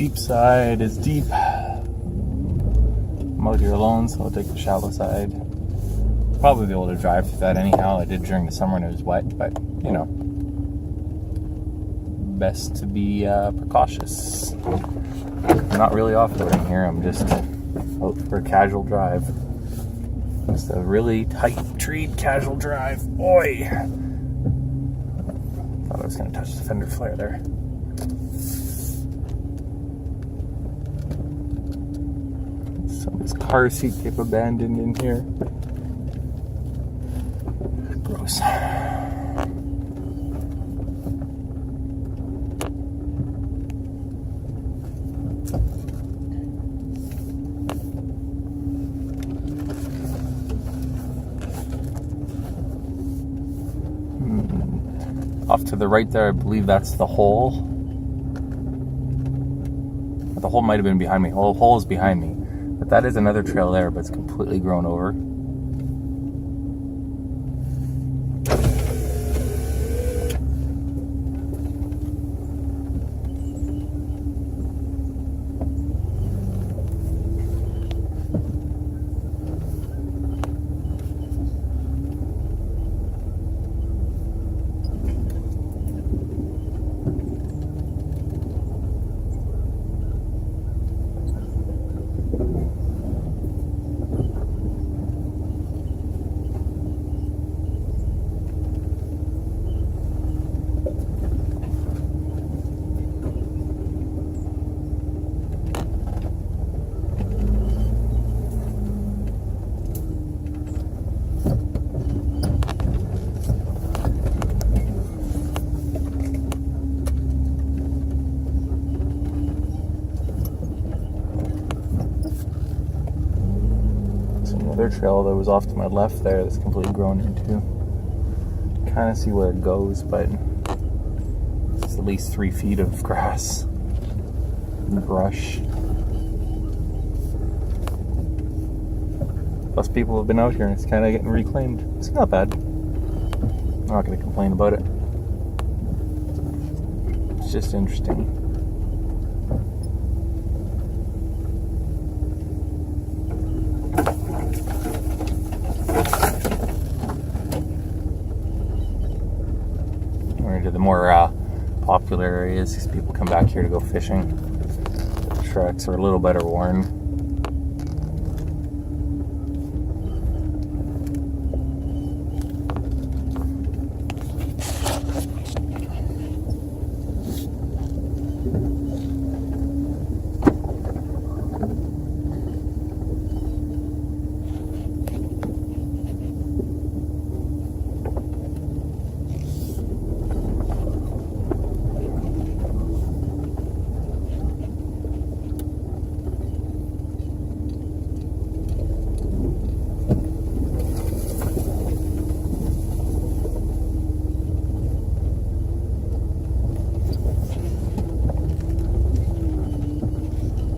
steep side is deep. I'm out here alone, so I'll take the shallow side. Probably be able to drive through that anyhow. I did during the summer and it was wet, but you know, best to be precautious. I'm not really off-roading here. I'm just out for a casual drive. Just a really tight treed casual drive. Boy! Thought I was going to touch the fender flare there. Somebody's car seat tape abandoned in here. Gross. Off to the right there, I believe that's the hole. The hole might have been behind me. The hole is behind me. But that is another trail there, but it's completely grown over. Another trail that was off to my left there that's completely grown into. Kind of see where it goes, but it's at least 3 feet of grass and brush. Plus people have been out here and it's kind of getting reclaimed. It's not bad. I'm not going to complain about it. It's just interesting. To the more popular areas, because people come back here to go fishing. The tracks are a little better worn.